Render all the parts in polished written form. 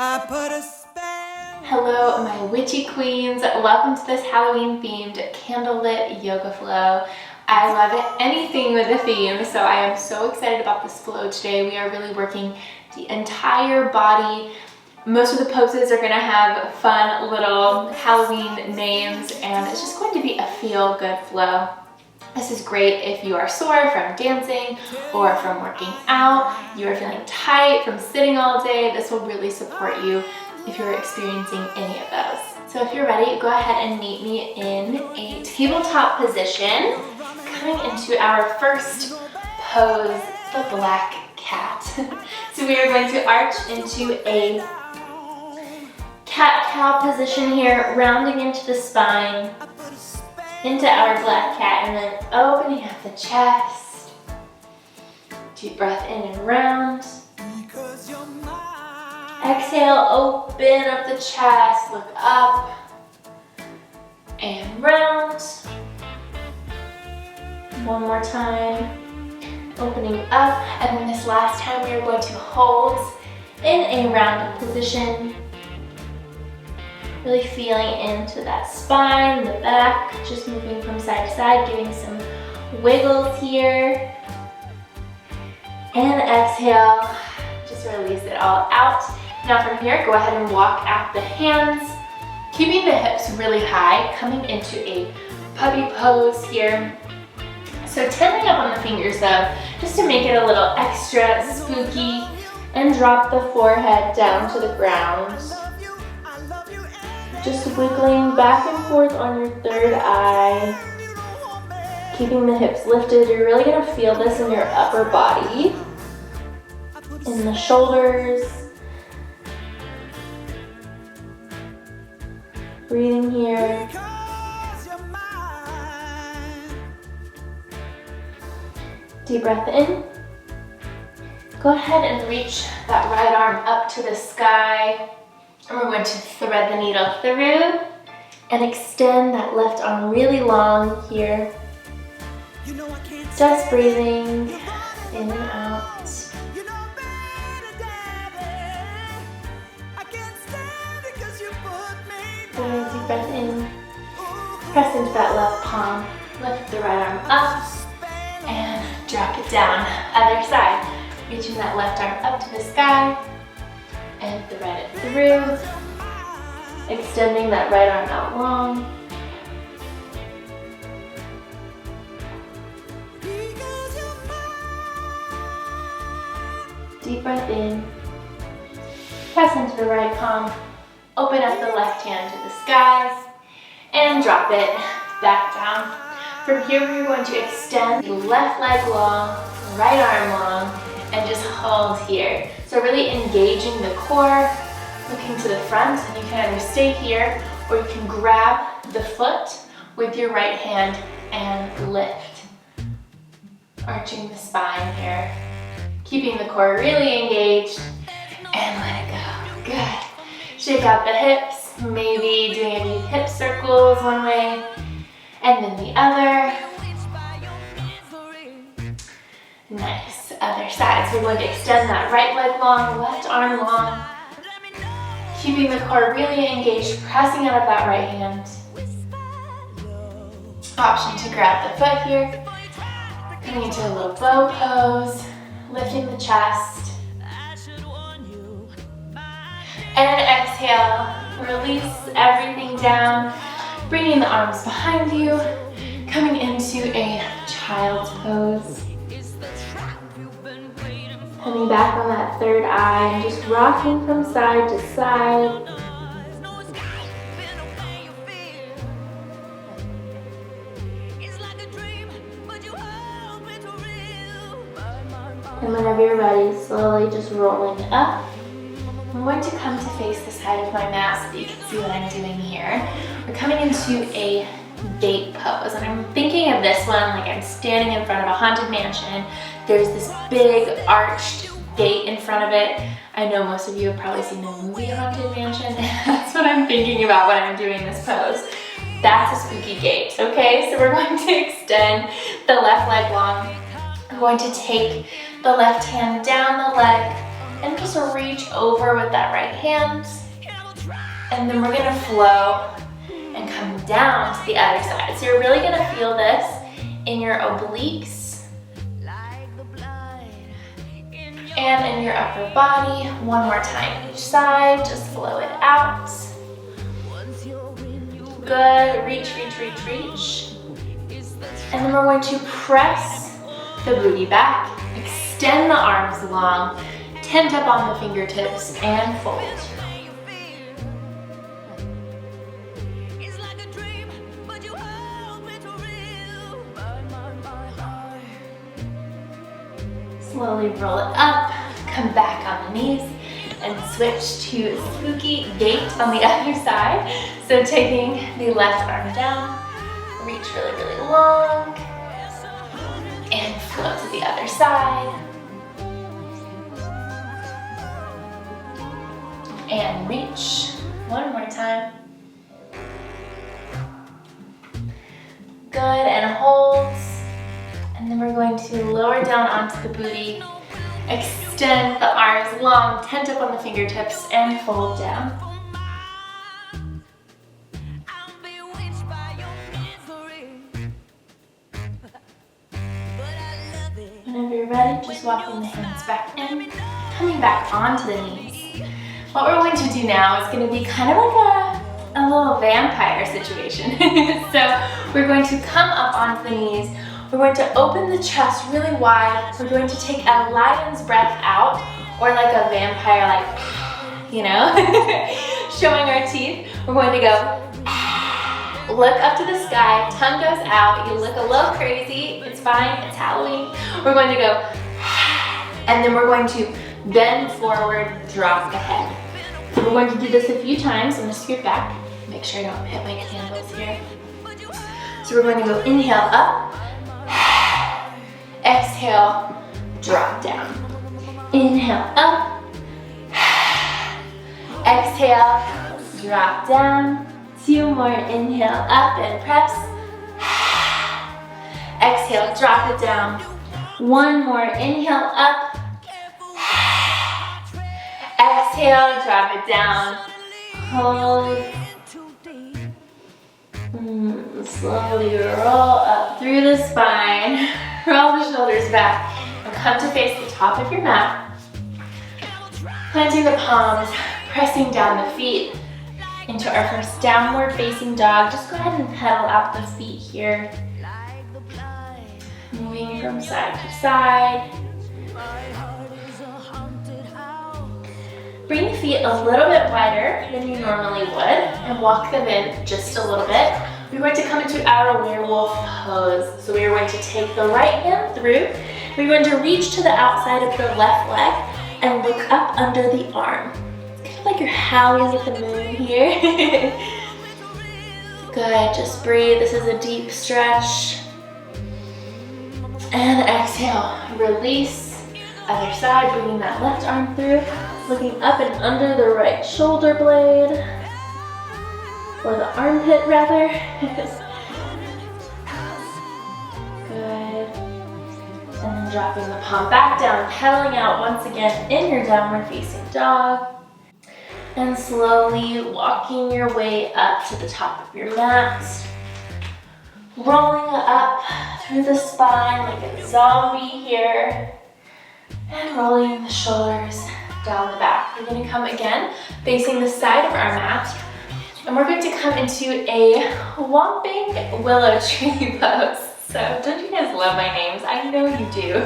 I put a spell. Hello, my witchy queens. Welcome to this Halloween-themed candlelit yoga flow. I love anything with a theme, so I am so excited about this flow today. We are really working the entire body. Most of the poses are going to have fun little Halloween names, and it's just going to be a feel-good flow. This is great if you are sore from dancing or from working out, you are feeling tight from sitting all day. This will really support you if you're experiencing any of those. So if you're ready, go ahead and meet me in a tabletop position, coming into our first pose, the black cat. So we are going to arch into a cat-cow position here, rounding into the spine, into our black cat, and then opening up the chest. Deep breath in and round. Exhale, open up the chest, look up and round. One more time, opening up, and then this last time we are going to hold in a rounded position. Really feeling into that spine, the back, just moving from side to side, giving some wiggles here. And exhale, just release it all out. Now from here, go ahead and walk out the hands, keeping the hips really high, coming into a puppy pose here. So tending up on the fingers though, just to make it a little extra spooky, and drop the forehead down to the ground. Just wiggling back and forth on your third eye, keeping the hips lifted. You're really gonna feel this in your upper body, in the shoulders. Breathing here. Deep breath in. Go ahead and reach that right arm up to the sky. And we're going to thread the needle through and extend that left arm really long here. Just breathing in and out. Good, deep breath in. Press into that left palm. Lift the right arm up and drop it down. Other side. Reaching that left arm up to the sky. And thread it through, extending that right arm out long. Deep breath in, press into the right palm, open up the left hand to the skies, and drop it back down. From here we're going to extend the left leg long, right arm long, and just hold here. So really engaging the core, looking to the front, and you can either stay here or you can grab the foot with your right hand and lift. Arching the spine here, keeping the core really engaged, and let it go. Good. Shake out the hips, maybe doing any hip circles one way, and then the other. Nice. Other side. So we're going to extend that right leg long, left arm long, keeping the core really engaged, pressing out of that right hand. Option to grab the foot here, coming into a little bow pose, lifting the chest, and exhale, release everything down, bringing the arms behind you, coming into a child's pose. Coming back on that third eye and just rocking from side to side. And whenever you're ready, slowly just rolling up. I'm going to come to face the side of my mat so that you can see what I'm doing here. We're coming into a gate pose, and I'm thinking of this one like I'm standing in front of a haunted mansion. There's this big arched gate in front of it. I know most of you have probably seen the movie Haunted Mansion. That's what I'm thinking about when I'm doing this pose. That's a spooky gate, okay? So we're going to extend the left leg long. I'm going to take the left hand down the leg, and just reach over with that right hand. And then we're gonna flow and come down to the other side. So you're really gonna feel this in your obliques and in your upper body. One more time each side, just flow it out. Good, reach, reach, reach, reach. And then we're going to press the booty back, extend the arms long, tent up on the fingertips, and fold. Slowly roll it up, come back on the knees, and switch to spooky gait on the other side. So taking the left arm down, reach really, really long, and flow to the other side. And reach, one more time. Good, and hold. And then we're going to lower down onto the booty, extend the arms long, tent up on the fingertips, and fold down. Whenever you're ready, just walking the hands back in, coming back onto the knees. What we're going to do now is going to be kind of like a little vampire situation. So we're going to come up onto the knees. We're going to open the chest really wide. We're going to take a lion's breath out, or like a vampire, like, you know, showing our teeth. We're going to go, look up to the sky, tongue goes out. You look a little crazy, it's fine, it's Halloween. We're going to go, and then we're going to bend forward, drop the head. We're going to do this a few times. I'm gonna scoot back, make sure I don't hit my candles here. So we're going to go inhale up, exhale, drop down. Inhale up, exhale, drop down. Two more, inhale up and press. Exhale, drop it down. One more, inhale up. Exhale, drop it down. Hold. Slowly roll up through the spine. Roll the shoulders back and come to face the top of your mat. Planting the palms, pressing down the feet into our first downward facing dog. Just go ahead and pedal out the feet here. Moving from side to side. Bring the feet a little bit wider than you normally would and walk them in just a little bit. We're going to come into our werewolf pose. So we are going to take the right hand through. We're going to reach to the outside of your left leg and look up under the arm. It's kind of like you're howling at the moon here. Good, just breathe. This is a deep stretch. And exhale, release. Other side, bringing that left arm through, looking up and under the right shoulder blade, or the armpit rather. Good. And then dropping the palm back down, pedaling out once again in your downward facing dog. And slowly walking your way up to the top of your mat. Rolling up through the spine like a zombie here. And rolling the shoulders down the back. We're going to come again, facing the side of our mat. And we're going to come into a whomping willow tree pose. So don't you guys love my names? I know you do.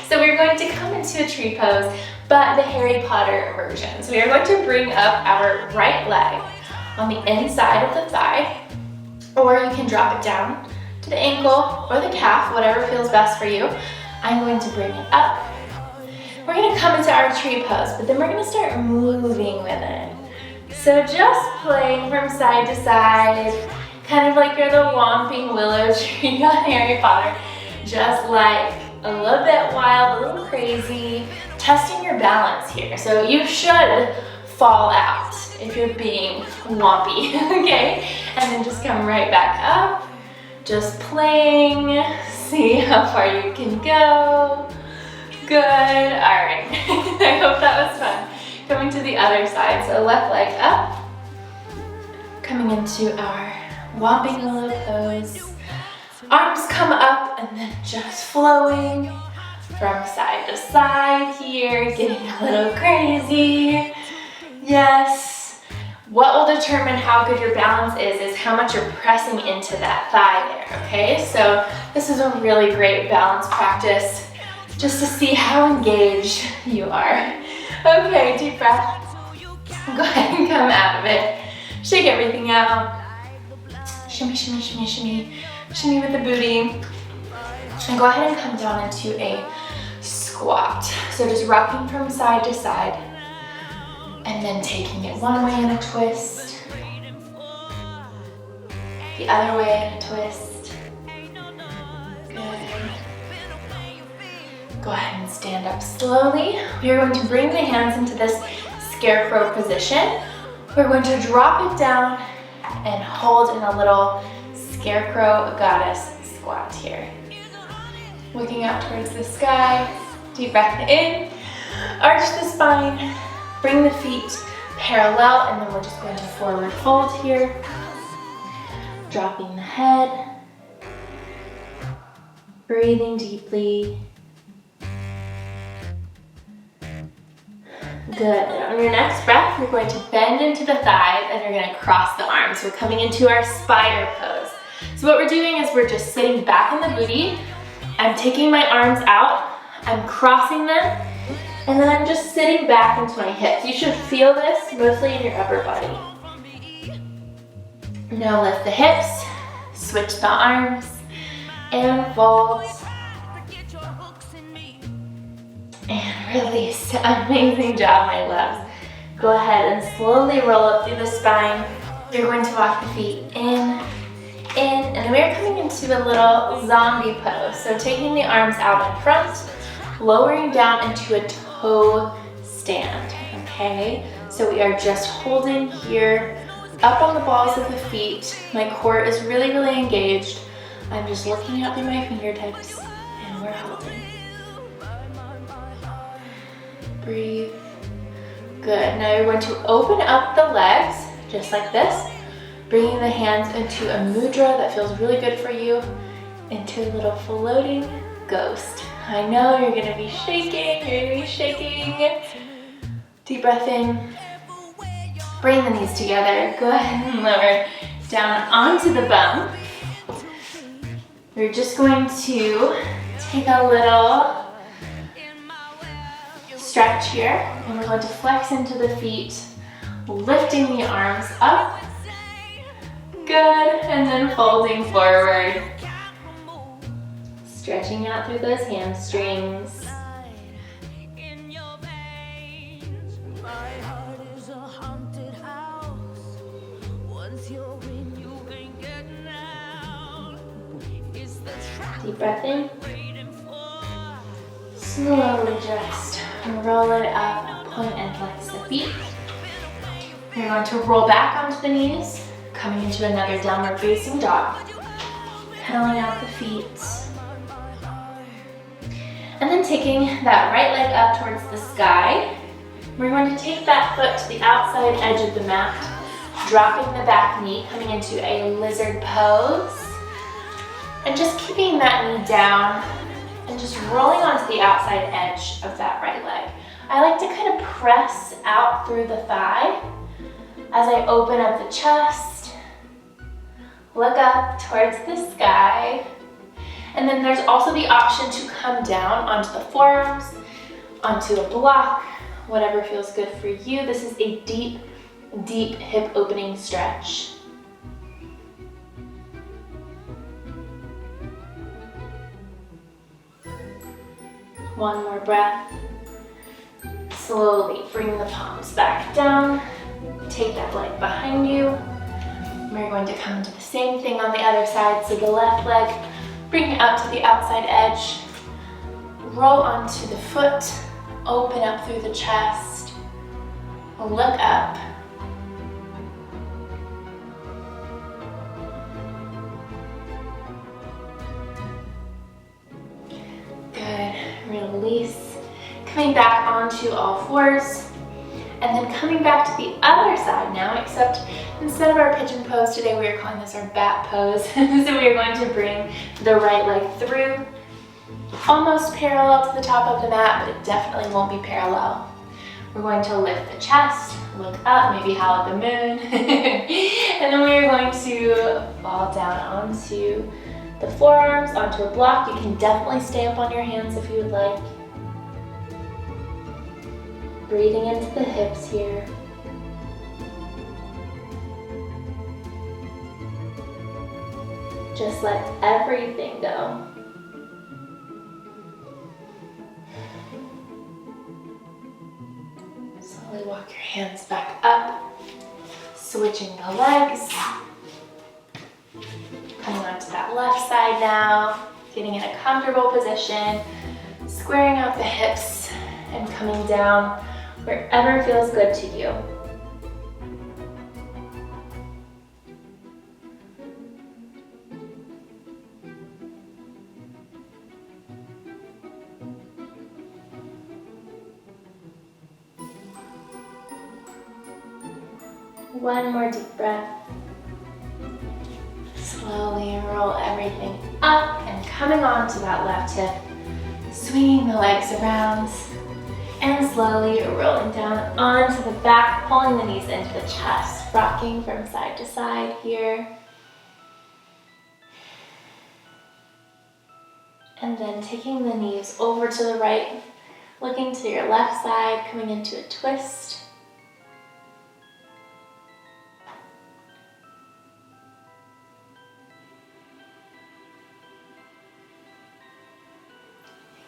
So we're going to come into a tree pose, but the Harry Potter version. So we are going to bring up our right leg on the inside of the thigh, or you can drop it down to the ankle or the calf, whatever feels best for you. I'm going to bring it up. We're going to come into our tree pose, but then we're going to start moving with it. So just playing from side to side, kind of like you're the whomping willow tree on Harry Potter. Just like a little bit wild, a little crazy, testing your balance here. So you should fall out if you're being whompy, okay? And then just come right back up, just playing, see how far you can go. Good, all right. I hope that was fun. Coming to the other side, so left leg up. Coming into our whopping willow pose. Arms come up and then just flowing from side to side here, getting a little crazy. Yes. What will determine how good your balance is how much you're pressing into that thigh there, okay? So this is a really great balance practice just to see how engaged you are. Okay, deep breath. Go ahead and come out of it. Shake everything out. Shimmy, shimmy, shimmy, shimmy. Shimmy with the booty. And go ahead and come down into a squat. So just rocking from side to side. And then taking it one way in a twist. The other way in a twist. Good. Go ahead and stand up slowly. We're going to bring the hands into this scarecrow position. We're going to drop it down and hold in a little scarecrow goddess squat here. Looking out towards the sky. Deep breath in. Arch the spine. Bring the feet parallel, and then we're just going to forward fold here. Dropping the head. Breathing deeply. Good. On your next breath, you're going to bend into the thighs and you're going to cross the arms. We're coming into our spider pose. So what we're doing is we're just sitting back in the booty. I'm taking my arms out. I'm crossing them. And then I'm just sitting back into my hips. You should feel this mostly in your upper body. Now lift the hips, switch the arms, and fold. And release. Amazing job, my loves. Go ahead and slowly roll up through the spine. You're going to walk the feet in, and then we're coming into a little zombie pose. So taking the arms out in front, lowering down into a toe stand, okay? So we are just holding here, up on the balls of the feet. My core is really, really engaged. I'm just looking out through my fingertips, and we're holding. Breathe. Good. Now you're going to open up the legs, just like this, bringing the hands into a mudra that feels really good for you, into a little floating ghost. I know you're gonna be shaking, you're gonna be shaking. Deep breath in. Bring the knees together. Go ahead and lower down onto the bum. We're just going to take a little stretch here, and we're going to flex into the feet, lifting the arms up. Good, and then folding forward. Stretching out through those hamstrings. Deep breath in. Slowly just roll it up, point and flex the feet. You're going to roll back onto the knees, coming into another downward facing dog. Pedaling out the feet. And then taking that right leg up towards the sky. We're going to take that foot to the outside edge of the mat, dropping the back knee, coming into a lizard pose. And just keeping that knee down and just rolling onto the outside edge of that right leg. I like to kind of press out through the thigh as I open up the chest, look up towards the sky. And then there's also the option to come down onto the forearms, onto a block, whatever feels good for you. This is a deep, deep hip opening stretch. One more breath. Slowly bring the palms back down. Take that leg behind you. We're going to come into the same thing on the other side. So the left leg, bring it out to the outside edge. Roll onto the foot. Open up through the chest. Look up. Good. Release. Coming back onto all fours, and then coming back to the other side now, except instead of our pigeon pose today, we are calling this our bat pose. So we are going to bring the right leg through, almost parallel to the top of the mat, but it definitely won't be parallel. We're going to lift the chest, look up, maybe howl at the moon, and then we are going to fall down onto the forearms, onto a block. You can definitely stay up on your hands if you would like. Breathing into the hips here. Just let everything go. Slowly walk your hands back up, switching the legs. Coming onto that left side now, getting in a comfortable position, squaring out the hips and coming down wherever feels good to you. One more deep breath. Slowly roll everything up and coming onto that left hip, swinging the legs around and slowly rolling down onto the back, pulling the knees into the chest, rocking from side to side here. And then taking the knees over to the right, looking to your left side, coming into a twist.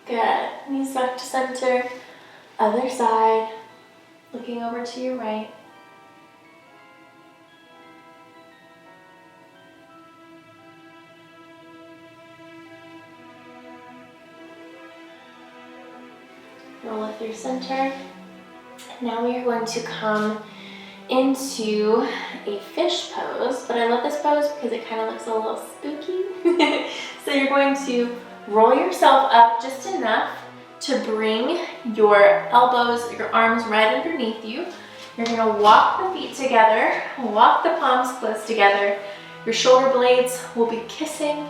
Good. Knees back to center. Other side. Looking over to your right. Roll it through center. Now we are going to come into a fish pose, but I love this pose because it kind of looks a little spooky. So you're going to roll yourself up just enough to bring your elbows, your arms right underneath you. You're gonna walk the feet together, walk the palms close together. Your shoulder blades will be kissing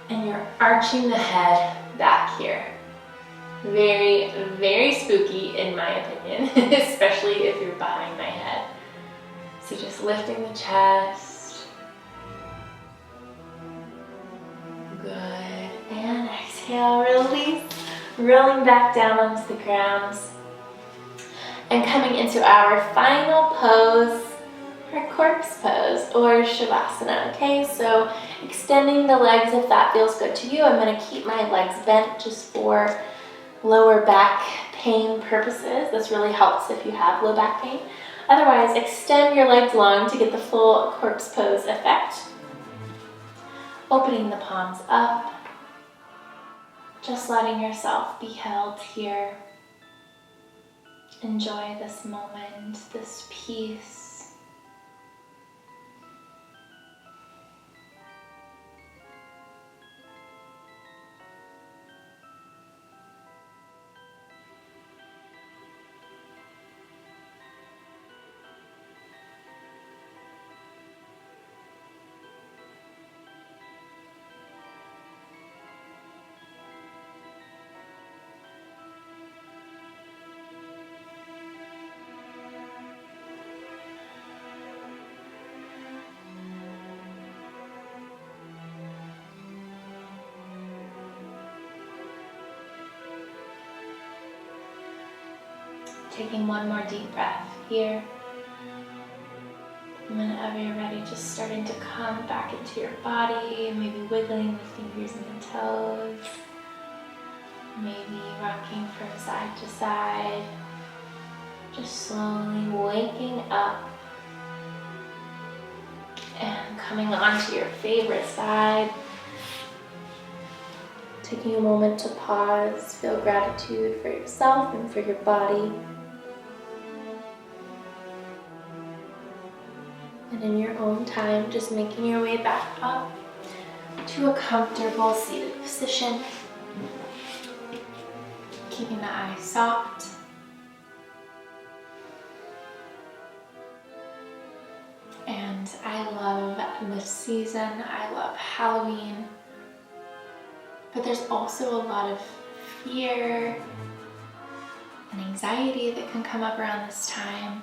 and you're arching the head back here. Very, very spooky in my opinion, especially if you're behind my head. So just lifting the chest. Good. And exhale, release. Rolling back down onto the ground. And coming into our final pose, our corpse pose or shavasana. Okay, so extending the legs if that feels good to you. I'm going to keep my legs bent just for lower back pain purposes. This really helps if you have low back pain. Otherwise, extend your legs long to get the full corpse pose effect. Opening the palms up. Just letting yourself be held here. Enjoy this moment, this peace. Taking one more deep breath here. And whenever you're ready, just starting to come back into your body, maybe wiggling the fingers and the toes. Maybe rocking from side to side. Just slowly waking up and coming onto your favorite side. Taking a moment to pause, feel gratitude for yourself and for your body. And in your own time, just making your way back up to a comfortable seated position. keeping the eyes soft. And I love this season. I love Halloween. But there's also a lot of fear and anxiety that can come up around this time.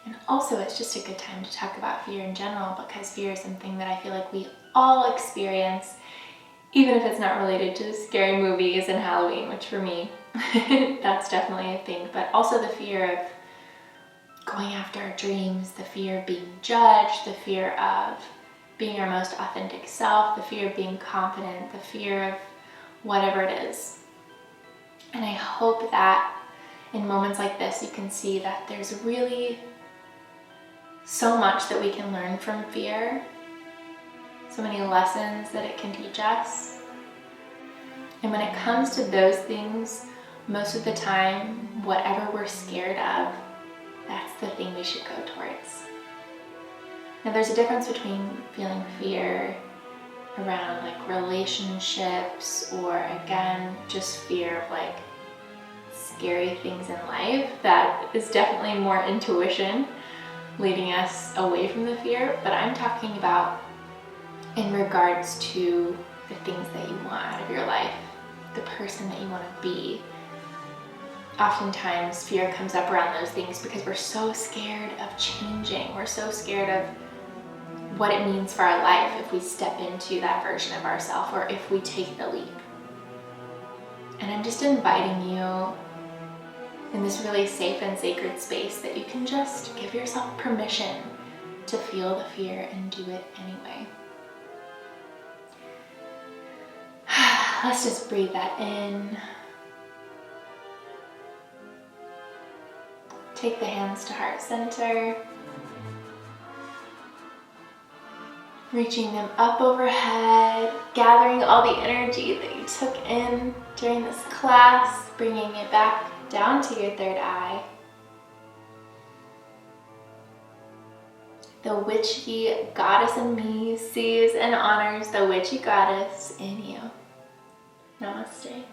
And also it's just a good time to talk about fear in general, because fear is something that I feel like we all experience, even if it's not related to scary movies and Halloween, which for me, that's definitely a thing. But also the fear of going after our dreams, the fear of being judged, the fear of being our most authentic self, the fear of being confident, the fear of whatever it is. And I hope that in moments like this, you can see that there's really so much that we can learn from fear, so many lessons that it can teach us. And when it comes to those things, most of the time, whatever we're scared of, that's the thing we should go towards. Now there's a difference between feeling fear around like relationships, or again, just fear of like scary things in life. That is definitely more intuition leading us away from the fear. But I'm talking about in regards to the things that you want out of your life, the person that you want to be. Oftentimes fear comes up around those things because we're so scared of changing. We're so scared of what it means for our life if we step into that version of ourselves, or if we take the leap. And I'm just inviting you in this really safe and sacred space that you can just give yourself permission to feel the fear and do it anyway. Let's just breathe that in. Take the hands to heart center. Reaching them up overhead, gathering all the energy that you took in during this class, bringing it back down to your third eye. The witchy goddess in me sees and honors the witchy goddess in you. Namaste.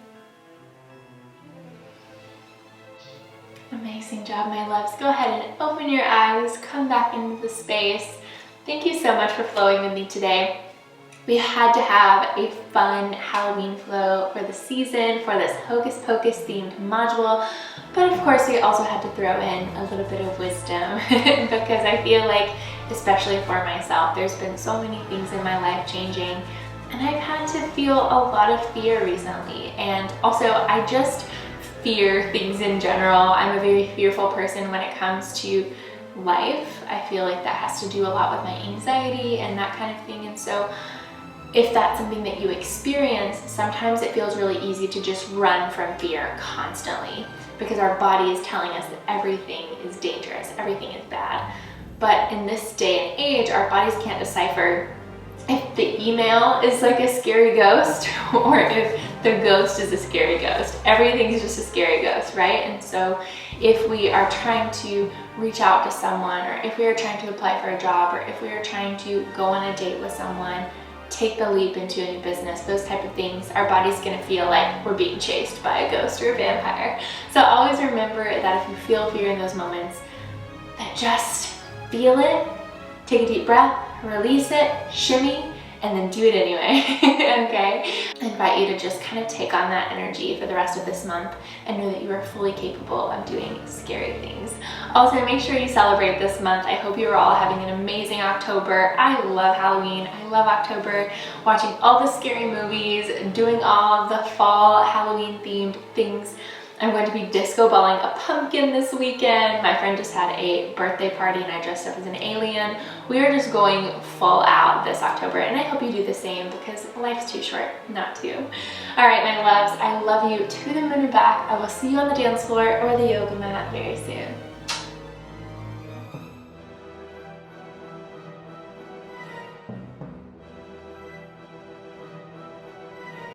Amazing job, my loves. Go ahead and open your eyes, come back into the space. Thank you so much for flowing with me today. We had to have a fun Halloween flow for the season, for this Hocus Pocus themed module, but of course we also had to throw in a little bit of wisdom because I feel like, especially for myself, there's been so many things in my life changing, and I've had to feel a lot of fear recently. And also I just fear things in general. I'm a very fearful person when it comes to life. I feel like that has to do a lot with my anxiety and that kind of thing. And so if that's something that you experience, sometimes it feels really easy to just run from fear constantly because our body is telling us that everything is dangerous, everything is bad. But in this day and age, our bodies can't decipher if the email is like a scary ghost or if the ghost is a scary ghost. Everything is just a scary ghost, right? And so if we are trying to reach out to someone, or if we are trying to apply for a job, or if we are trying to go on a date with someone, take the leap into a new business, those type of things, our body's gonna feel like we're being chased by a ghost or a vampire. So always remember that if you feel fear in those moments, that just feel it, take a deep breath, release it, shimmy, and then do it anyway, okay? I invite you to just kind of take on that energy for the rest of this month and know that you are fully capable of doing scary things. Also, make sure you celebrate this month. I hope you are all having an amazing October. I love Halloween. I love October, watching all the scary movies, doing all the fall Halloween themed things. I'm going to be disco balling a pumpkin this weekend. My friend just had a birthday party and I dressed up as an alien. We are just going full out this October, and I hope you do the same because life's too short not to. All right, my loves, I love you to the moon and back. I will see you on the dance floor or the yoga mat very soon.